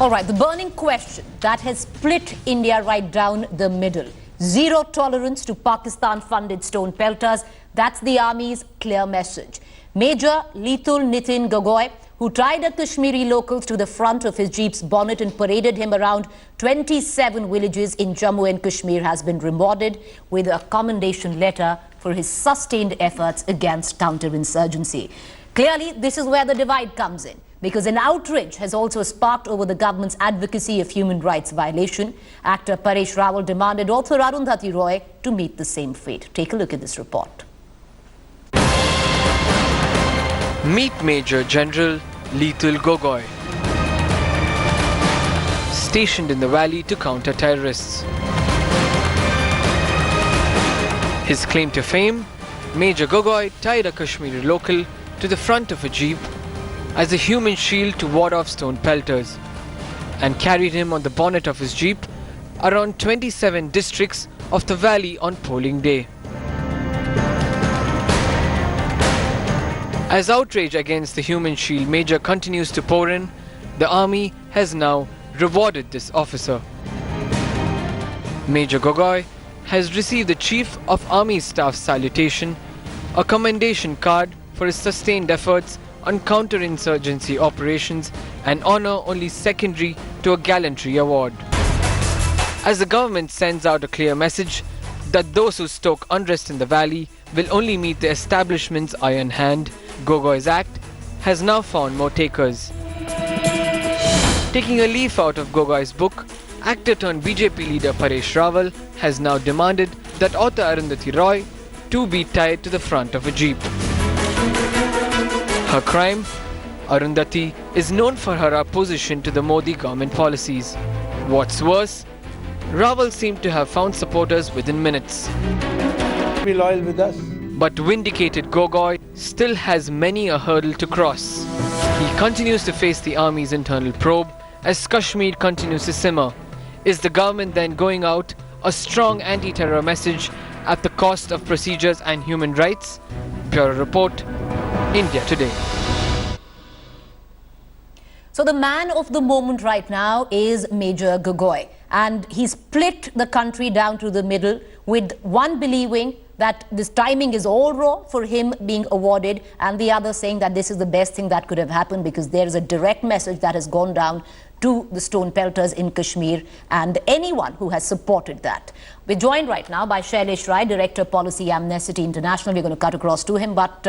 All right, the burning question that has split India right down the middle. Zero tolerance to Pakistan-funded stone-pelters. That's the army's clear message. Major Leetul Nitin Gogoi, who tied a Kashmiri local to the front of his jeep's bonnet and paraded him around 27 villages in Jammu and Kashmir, has been rewarded with a commendation letter for his sustained efforts against counter-insurgency. Clearly, this is where the divide comes in, because an outrage has also sparked over the government's advocacy of human rights violation. Actor Paresh Rawal demanded author Arundhati Roy to meet the same fate. Take a look at this report. Meet Major General Leetul Gogoi, stationed in the valley to counter terrorists. His claim to fame: Major Gogoi tied a Kashmiri local to the front of a jeep as a human shield to ward off stone-pelters, and carried him on the bonnet of his jeep around 27 districts of the valley on polling day. As outrage against the human shield Major continues to pour in, the army has now rewarded this officer. Major Gogoi has received the Chief of Army Staff's salutation, a commendation card for his sustained efforts on counter-insurgency operations, an honor only secondary to a gallantry award. As the government sends out a clear message that those who stoke unrest in the valley will only meet the establishment's iron hand, Gogoi's act has now found more takers. Taking a leaf out of Gogoi's book, actor turned BJP leader Paresh Rawal has now demanded that author Arundhati Roy too be tied to the front of a jeep. Her crime? Arundhati is known for her opposition to the Modi government policies. What's worse, Rawal seemed to have found supporters within minutes. Be loyal with us. But vindicated Gogoi still has many a hurdle to cross. He continues to face the army's internal probe as Kashmir continues to simmer. Is the government then going out a strong anti-terror message at the cost of procedures and human rights? Bureau Report, India Today. So the man of the moment right now is Major Gogoi, and he split the country down to the middle, with one believing that this timing is all wrong for him being awarded, and the other saying that this is the best thing that could have happened because there is a direct message that has gone down to the stone-pelters in Kashmir and anyone who has supported that. We're joined right now by Shailesh Rai, Director Policy, Amnesty International. We're going to cut across to him, but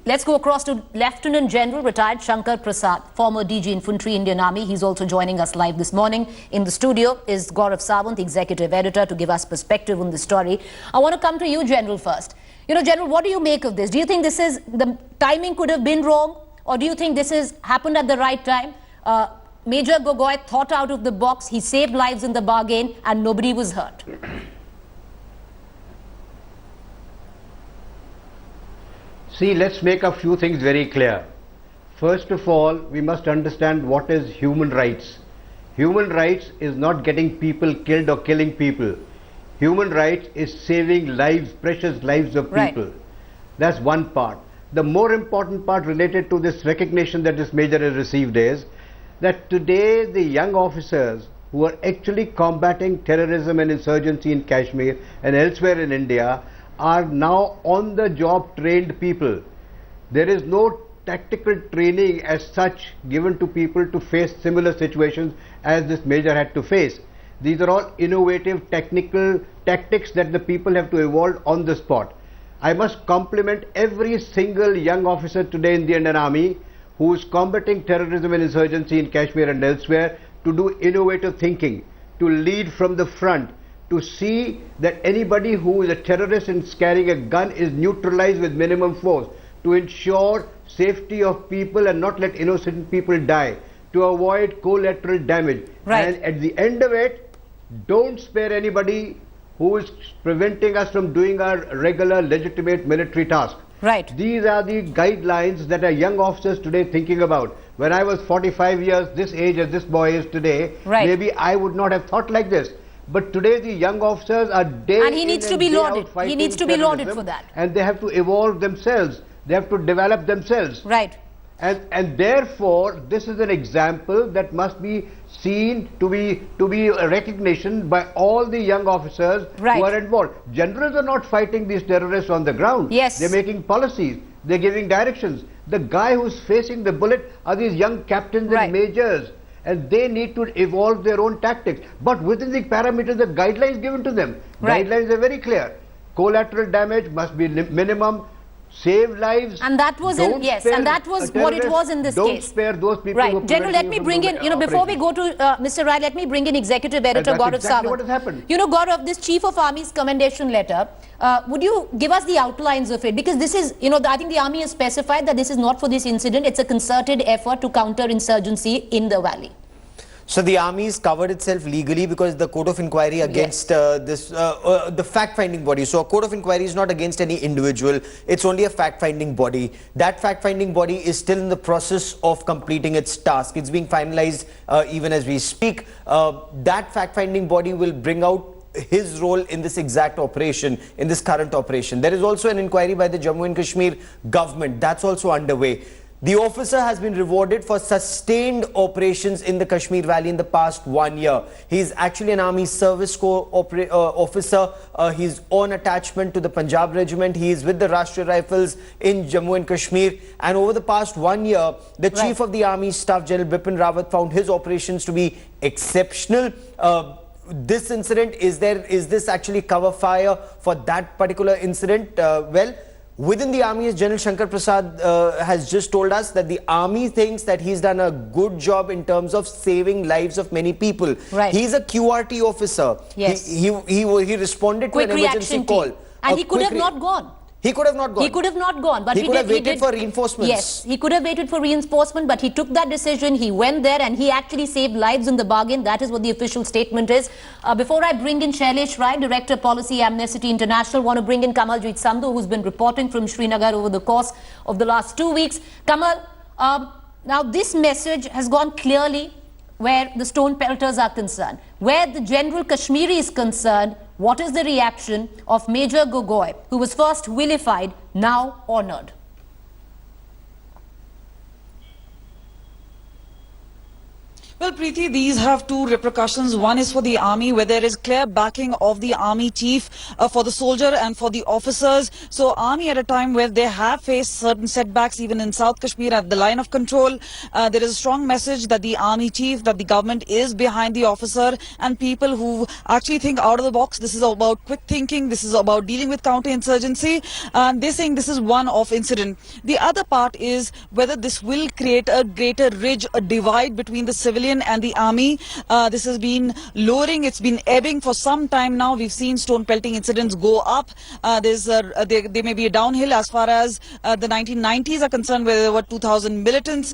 let's go across to Lieutenant General retired Shankar Prasad, former DG Infantry, Indian Army. He's also joining us live this morning. In the studio is Gaurav Sawant, Executive Editor, to give us perspective on the story. I want to come to you, General, first. General, what do you make of this? Do you think this is, the timing could have been wrong, or do you think this has happened at the right time? Major Gogoi thought out of the box, he saved lives in the bargain, and nobody was hurt. See, let's make a few things very clear. First of all, we must understand what is human rights. Human rights is not getting people killed or killing people. Human rights is saving lives, precious lives of people. Right. That's one part. The more important part related to this recognition that this major has received is that today the young officers who are actually combating terrorism and insurgency in Kashmir and elsewhere in India are now on the job trained people. There is no tactical training as such given to people to face similar situations as this major had to face. These are all innovative technical tactics that the people have to evolve on the spot. I must compliment every single young officer today in the Indian Army who is combating terrorism and insurgency in Kashmir and elsewhere to do innovative thinking, to lead from the front, to see that anybody who is a terrorist and is carrying a gun is neutralized with minimum force, to ensure safety of people and not let innocent people die, to avoid collateral damage. Right. And at the end of it, don't spare anybody who is preventing us from doing our regular legitimate military task. Right. These are the guidelines that our young officers today thinking about. When I was 45 years, this age as this boy is today, right, maybe I would not have thought like this. But today the young officers are day and he needs to be lauded. He needs to be lauded for that. And they have to evolve themselves. They have to develop themselves. Right. And therefore, this is an example that must be seen to be a recognition by all the young officers Right. who are involved. Generals are not fighting these terrorists on the ground. Yes. They're making policies. They're giving directions. The guy who's facing the bullet are these young captains Right. and majors, and they need to evolve their own tactics. But within the parameters, the guidelines given to them, Right. guidelines are very clear. Collateral damage must be minimum. Save lives. And that was Don't yes, spare and that was a what it terrorist. was in this Don't case. spare those people who are Right. General, let preventing me you from bring in, doing before we operations. go to Mr. Rai, let me bring in Executive Editor That's Gaurav exactly Sawant. what has happened. Gaurav, this Chief of Army's commendation letter, would you give us the outlines of it? Because this is, I think the Army has specified that this is not for this incident. It's a concerted effort to counter insurgency in the valley. So the army's covered itself legally because the court of inquiry against the fact-finding body. So a court of inquiry is not against any individual. It's only a fact-finding body. That fact-finding body is still in the process of completing its task. It's being finalized even as we speak. That fact-finding body will bring out his role in this exact operation, in this current operation. There is also an inquiry by the Jammu and Kashmir government. That's also underway. The officer has been rewarded for sustained operations in the Kashmir Valley in the past 1 year. He is actually an Army Service Corps officer. He's on attachment to the Punjab Regiment. He is with the Rashtriya Rifles in Jammu and Kashmir. And over the past 1 year, the Chief of the Army Staff, General Bipin Rawat, found his operations to be exceptional. This incident, is this actually cover fire for that particular incident? Well, within the army, as General Shankar Prasad has just told us, that the army thinks that he's done a good job in terms of saving lives of many people. Right. He's a QRT officer. Yes. He responded Quick to an emergency reaction call. team. And he could have not gone. He could have not gone. He could have not gone, but he could have waited for reinforcements. Yes, he could have waited for reinforcement, but he took that decision. He went there and he actually saved lives in the bargain. That is what the official statement is. Before I bring in Shailesh Rai, Director Policy, Amnesty International, want to bring in Kamaljeet Sandhu, who's been reporting from Srinagar over the course of the last 2 weeks. Kamal, now this message has gone clearly where the stone-pelters are concerned. Where the General Kashmiri is concerned, what is the reaction of Major Gogoi, who was first vilified, now honoured? Well, Preeti, these have two repercussions. One is for the army, where there is clear backing of the army chief for the soldier and for the officers. So army, at a time where they have faced certain setbacks, even in South Kashmir at the line of control, there is a strong message that the army chief, that the government is behind the officer, and people who actually think out of the box. This is about quick thinking. This is about dealing with counter-insurgency. And they're saying this is one-off incident. The other part is whether this will create a greater ridge, a divide between the civilian and the army. This has been lowering, it's been ebbing for some time now. We've seen stone pelting incidents go up. There may be a downhill as far as the 1990s are concerned, where there were 2,000 militants,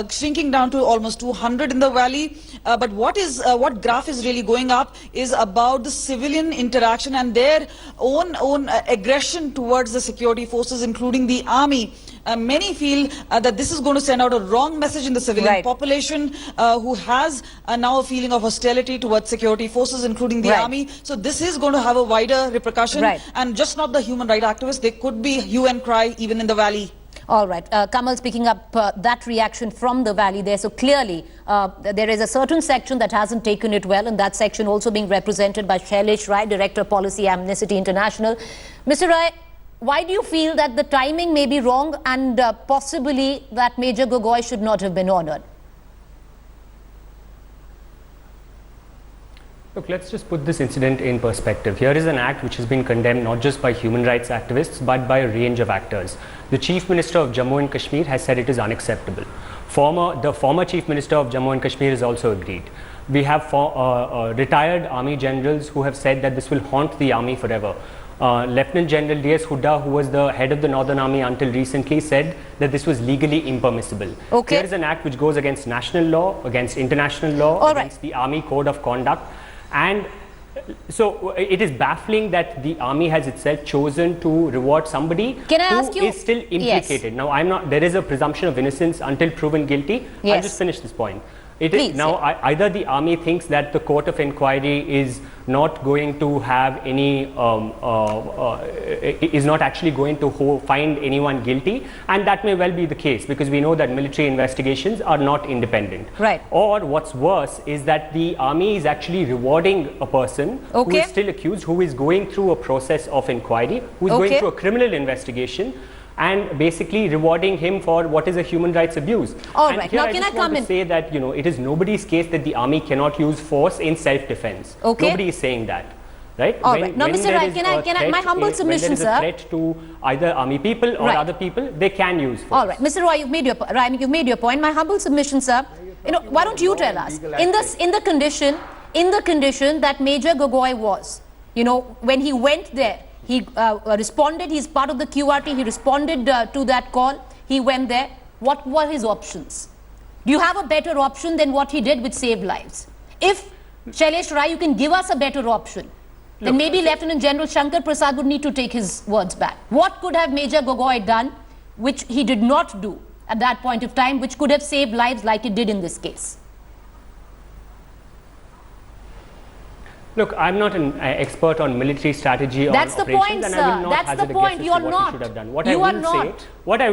shrinking down to almost 200 in the valley. But what graph is really going up is about the civilian interaction and their own aggression towards the security forces, including the army. Many feel that this is going to send out a wrong message in the civilian population, who has now a feeling of hostility towards security forces, including the army. So this is going to have a wider repercussion, and just not the human rights activists. There could be hue and cry even in the valley. All right. Kamal's picking up that reaction from the valley there. So clearly, there is a certain section that hasn't taken it well, and that section also being represented by Shailesh Rai, Director Policy, Amnesty International. Mr. Rai, why do you feel that the timing may be wrong and possibly that Major Gogoi should not have been honoured? Look, let's just put this incident in perspective. Here is an act which has been condemned not just by human rights activists but by a range of actors. The Chief Minister of Jammu and Kashmir has said it is unacceptable. The former Chief Minister of Jammu and Kashmir has also agreed. We have retired army generals who have said that this will haunt the army forever. Lieutenant General D.S. Hooda, who was the head of the Northern Army until recently, said that this was legally impermissible. Okay. Here is an act which goes against national law, against international law, against the Army Code of Conduct. And so it is baffling that the army has itself chosen to reward somebody who is still implicated. Now, there is a presumption of innocence until proven guilty. I'll just finish this point. It Please, is now either the army thinks that the court of inquiry is not going to have any, is not actually going to find anyone guilty, and that may well be the case because we know that military investigations are not independent. Right. Or what's worse is that the army is actually rewarding a person who is still accused, who is going through a process of inquiry, who is going through a criminal investigation, and basically rewarding him for what is a human rights abuse. All and right. Here Now, I can just I want come to in? say that, you know, it is nobody's case that the army cannot use force in self-defense. Okay. Nobody is saying that, right? All right. Now, Mr. Rai, my humble submission, sir. When there is a threat to either army people or other people, they can use force. All right, Mr. Roy, you've made your point. My humble submission, sir. You know, why don't you tell us in the condition that Major Gogoi was, you know, when he went there, he responded. He's part of the QRT. He responded to that call. He went there. What were his options? Do you have a better option than what he did with Save Lives? If Shailesh Rai, you can give us a better option, then maybe Lieutenant General Shankar Prasad would need to take his words back. What could have Major Gogoi done, which he did not do at that point of time, which could have saved lives like it did in this case? Look, I'm not an expert on military strategy or operations, point, and sir. I will not That's hazard the a guess point. as You're to what not. he should have done. What I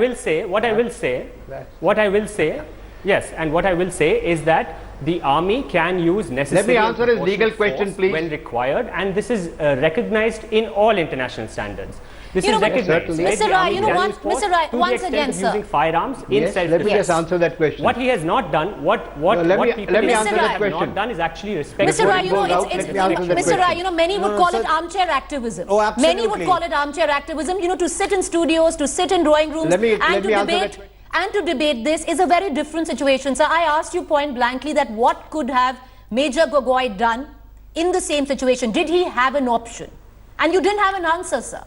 will say is that the army can use necessary. Let me answer his legal question, please. When required, and this is recognized in all international standards. This is recognized. Mr. Rai, you know what? Mr. Rai, once again, sir. Using firearms in self-defense. Let me just answer that question. What he has not done, what people have not done is actually respect. Mr. Rai, you know, Mr. Rai, you know, many would call it armchair activism. Oh, absolutely. Many would call it armchair activism. You know, to sit in studios, to sit in drawing rooms, and to debate this is a very different situation. So I asked you point blankly that what could have Major Gogoi done in the same situation? Did he have an option? And you didn't have an answer, sir.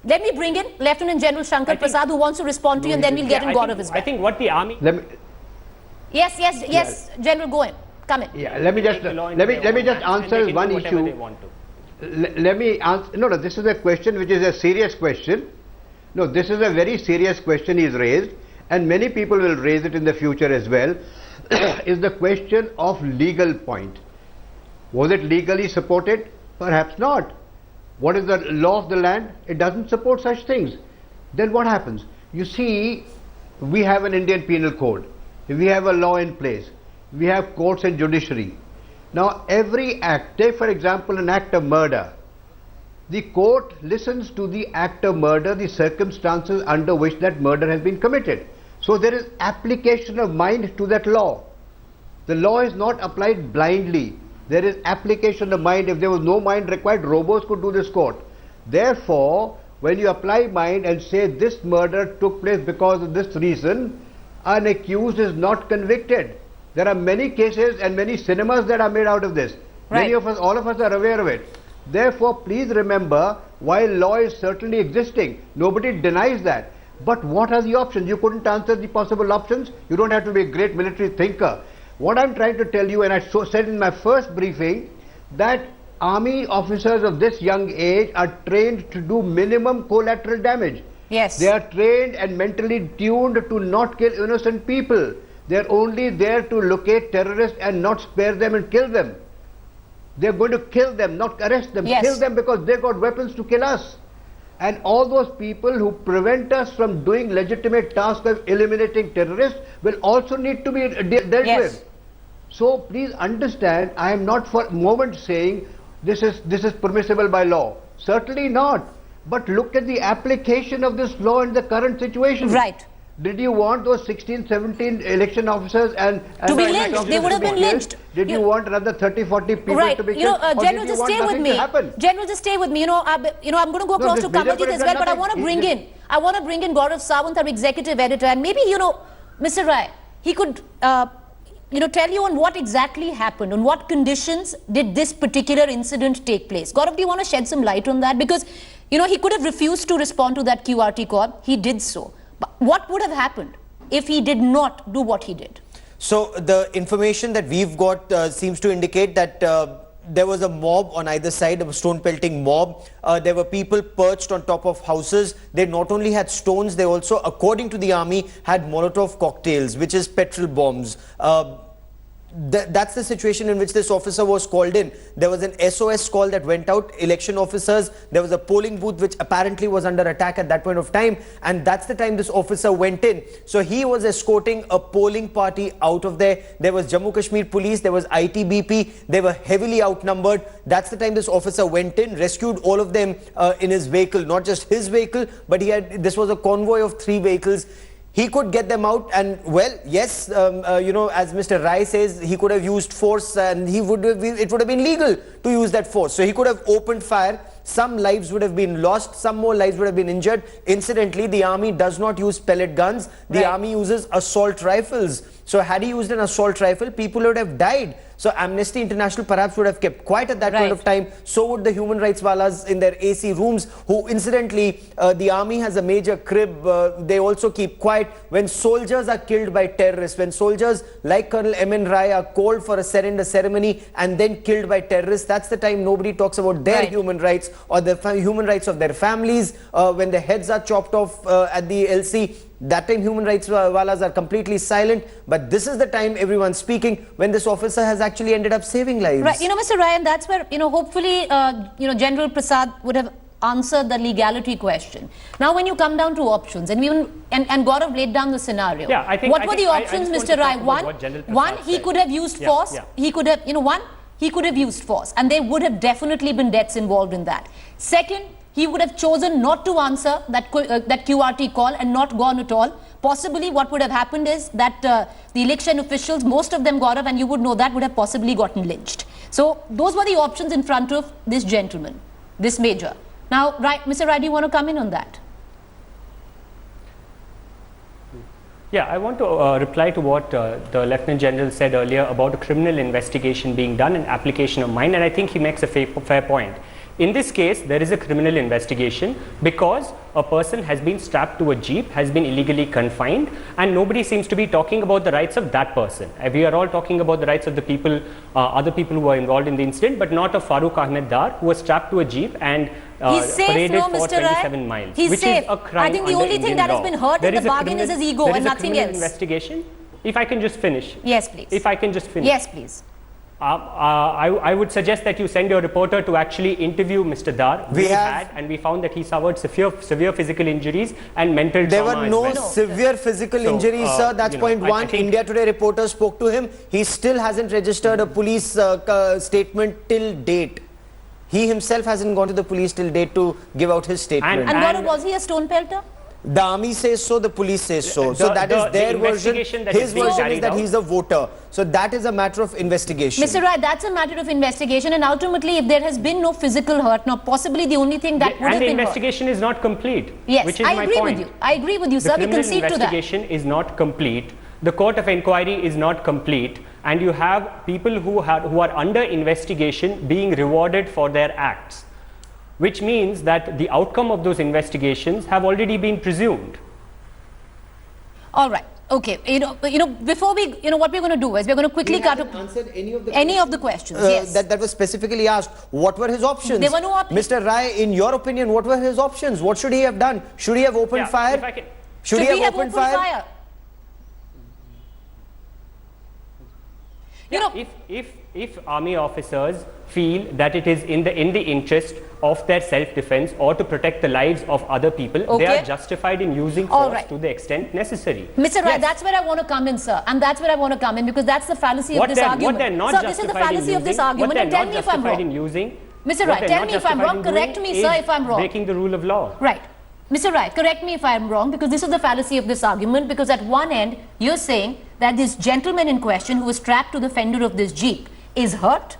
Let me bring in Lieutenant General Shankar Prasad, who wants to respond to you, and then we'll get in Gaurav as well. I think what the army. Yes, General, go in. Come in. Yeah, let me just answer one issue. Let me answer. No, this is a question which is a serious question. No, this is a very serious question he's raised, and many people will raise it in the future as well. Is the question of legal point. Was it legally supported? Perhaps not. What is the law of the land? It doesn't support such things. Then what happens? You see, we have an Indian penal code. We have a law in place. We have courts and judiciary. Now every act, take for example an act of murder. The court listens to the act of murder, the circumstances under which that murder has been committed. So there is application of mind to that law. The law is not applied blindly. There is application of mind. If there was no mind required, robots could do this court. Therefore, when you apply mind and say this murder took place because of this reason, an accused is not convicted. There are many cases and many cinemas that are made out of this. Right. Many of us, all of us are aware of it. Therefore, please remember, while law is certainly existing, nobody denies that. But what are the options? You couldn't answer the possible options. You don't have to be a great military thinker. What I'm trying to tell you, and I said in my first briefing, that army officers of this young age are trained to do minimum collateral damage. Yes. They are trained and mentally tuned to not kill innocent people. They are only there to locate terrorists and not spare them and kill them. They are going to kill them, not arrest them. Yes. Kill them because they got weapons to kill us. And all those people who prevent us from doing legitimate tasks of eliminating terrorists will also need to be dealt with. So please understand, I am not for a moment saying this is permissible by law. Certainly not. But look at the application of this law in the current situation. Right. Did you want those 16, 17 election officers and to be lynched? They would have been lynched. Did you want another 30, 40 people to be killed? You know, General, just stay with me. General, just stay with me. You know, I'm going to go across to Kamaljeet as well, but I want to bring in Gaurav Sawant, our executive editor, and maybe, you know, Mr. Rai, he could, tell you on what exactly happened, on what conditions did this particular incident take place. Gaurav, do you want to shed some light on that? Because, you know, he could have refused to respond to that QRT call. He did so. But what would have happened if he did not do what he did? So the information that we've got seems to indicate that there was a mob on either side, a stone pelting mob. There were people perched on top of houses. They not only had stones, they also, according to the army, had Molotov cocktails, which is petrol bombs. that's the situation in which this officer was called in. There was an SOS call that went out, election officers. There was a polling booth which apparently was under attack at that point of time, and that's the time this officer went in. So he was escorting a polling party out of there. There was Jammu Kashmir police, there was ITBP, they were heavily outnumbered. That's the time this officer went in, rescued all of them in his vehicle, not just his vehicle, but this was a convoy of 3 vehicles. He could get them out, and well, yes, you know, as Mr. Rai says, he could have used force, and it would have been legal to use that force. So he could have opened fire. Some lives would have been lost, some more lives would have been injured. Incidentally, the army does not use pellet guns. The army uses assault rifles. So had he used an assault rifle, people would have died. So Amnesty International perhaps would have kept quiet at that point of time. So would the human rights walas in their AC rooms, who incidentally, the army has a major crib. They also keep quiet when soldiers are killed by terrorists, when soldiers like Colonel M.N. Rai are called for a surrender ceremony and then killed by terrorists. That's the time nobody talks about their human rights or the human rights of their families. When their heads are chopped off at the LC, that time human rights walas are completely silent. But this is the time everyone's speaking, when this officer has actually ended up saving lives. Right, Mr. Ryan, that's where, hopefully, General Prasad would have answered the legality question. Now, when you come down to options, and Gaurav laid down the scenario. Yeah, I think, what were the options, Mr. Rai? One, he could have used force. He could have, he could have used force, and there would have definitely been deaths involved in that. Second, he would have chosen not to answer that QRT call and not gone at all. Possibly what would have happened is that the election officials, most of them, Gaurav, and you would know that, would have possibly gotten lynched. So those were the options in front of this gentleman, this major. Now, Mr. Rai, do you want to come in on that? Yeah, I want to reply to what the Lieutenant General said earlier about a criminal investigation being done and application of mine, and I think he makes a fair point. In this case, there is a criminal investigation because a person has been strapped to a jeep, has been illegally confined, and nobody seems to be talking about the rights of that person. We are all talking about the rights of the people, other people who were involved in the incident, but not of Farooq Ahmed Dar, who was strapped to a jeep and paraded for 27 miles. He's which safe. Is a crime. I think the only thing that has been hurt in the bargain is his ego and nothing else. Investigation. If I can just finish. Yes, please. If I can just finish. Yes, please. I would suggest that you send your reporter to actually interview Mr. Dar. And we found that he suffered severe physical injuries and mental trauma. There were no severe physical injuries, sir. That's point one. India Today reporter spoke to him. He still hasn't registered a police statement till date. He himself hasn't gone to the police till date to give out his statement. And Gaurav, was he a stone-pelter? The army says so, the police says so. So that is their version. His version is that he's a voter. So that is a matter of investigation. Mr. Rai, that's a matter of investigation, and ultimately if there has been no physical hurt, now possibly the only thing that would have been And the investigation is not complete. Yes, which is I my agree point. with you. I agree with you, sir. We concede to that. The investigation is not complete. The court of inquiry is not complete, and you have people who are under investigation being rewarded for their acts, which means that the outcome of those investigations have already been presumed. All right. Okay. Before we, what we're going to do is we're going to quickly cut answered any of the questions. Yes. That was specifically asked. What were his options? There were no options. Mr. Rai, in your opinion, what were his options? What should he have done? Should he have opened fire? Should he have opened fire? If army officers feel that it is in the interest of their self-defense or to protect the lives of other people, they are justified in using force to the extent necessary. Mr. Rai, that's where I want to come in, sir, and that's where I want to come in, because that's the fallacy of this argument. What they're not this is the fallacy of this argument, and tell me if I'm wrong. Mr. Rai, tell me if I'm wrong. Correct me, sir, if I'm wrong. Breaking the rule of law. Right. Mr. Rai, correct me if I'm wrong, because this is the fallacy of this argument, because at one end, you're saying that this gentleman in question who was strapped to the fender of this jeep is hurt,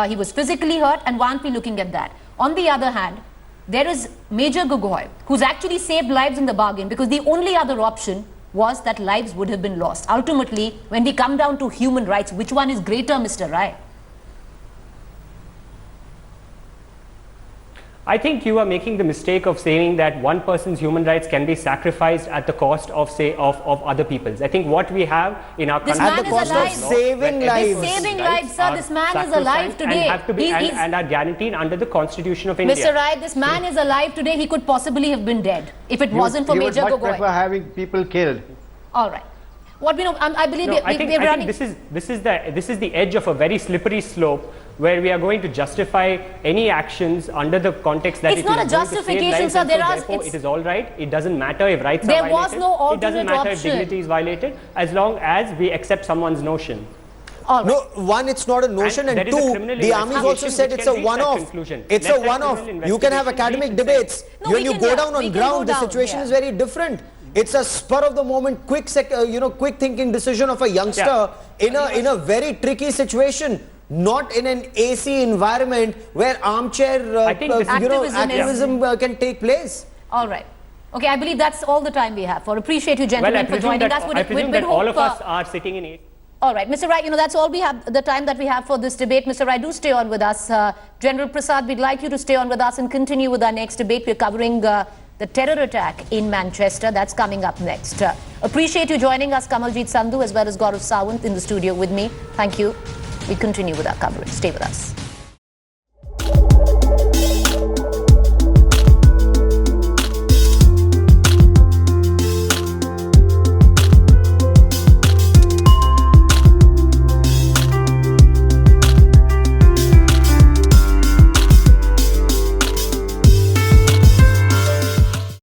he was physically hurt, and why aren't we looking at that? On the other hand, there is Major Gogoi, who's actually saved lives in the bargain, because the only other option was that lives would have been lost. Ultimately, when we come down to human rights, which one is greater, Mr. Rai? I think you are making the mistake of saying that one person's human rights can be sacrificed at the cost of, of other people's. I think what we have in our country at the cost of saving lives. Saving lives, sir. This man is alive today. And have to be and are guaranteed under the Constitution of India. Mr. Rai, this man is alive today. He could possibly have been dead if it wasn't for Major Gogoi. He would much prefer having people killed. All right. What we know, I believe No, I think running. this is the edge of a very slippery slope where we are going to justify any actions under the context that It's not a justification, sir. Therefore, it is all right. It doesn't matter if rights are There violated. was no alternate It doesn't matter if option. dignity is violated, as long as we accept someone's notion. All right. No, one, it's not a notion, And and there is a two, criminal the army's also investigation said which it's can a reach that one-off. conclusion. It's Let a that one-off. criminal You can have investigation academic reach its debates. No, When we you can, go yeah, down we on can ground, go the down, situation yeah. is very different. It's a spur of the moment, quick thinking decision of a youngster in a very tricky situation. Not in an AC environment where armchair I think this is- activism can take place. All right. Okay, I believe that's all the time we have for. Appreciate you, Well, gentlemen, I for presume joining that, us. I presume that all of us are sitting in it. All right, Mr. Rai, that's all we have, the time that we have for this debate. Mr. Rai, do stay on with us. General Prasad, we'd like you to stay on with us and continue with our next debate. We're covering the terror attack in Manchester. That's coming up next. Appreciate you joining us, Kamaljeet Sandhu, as well as Gaurav Sawant in the studio with me. Thank you. We continue with our coverage. Stay with us.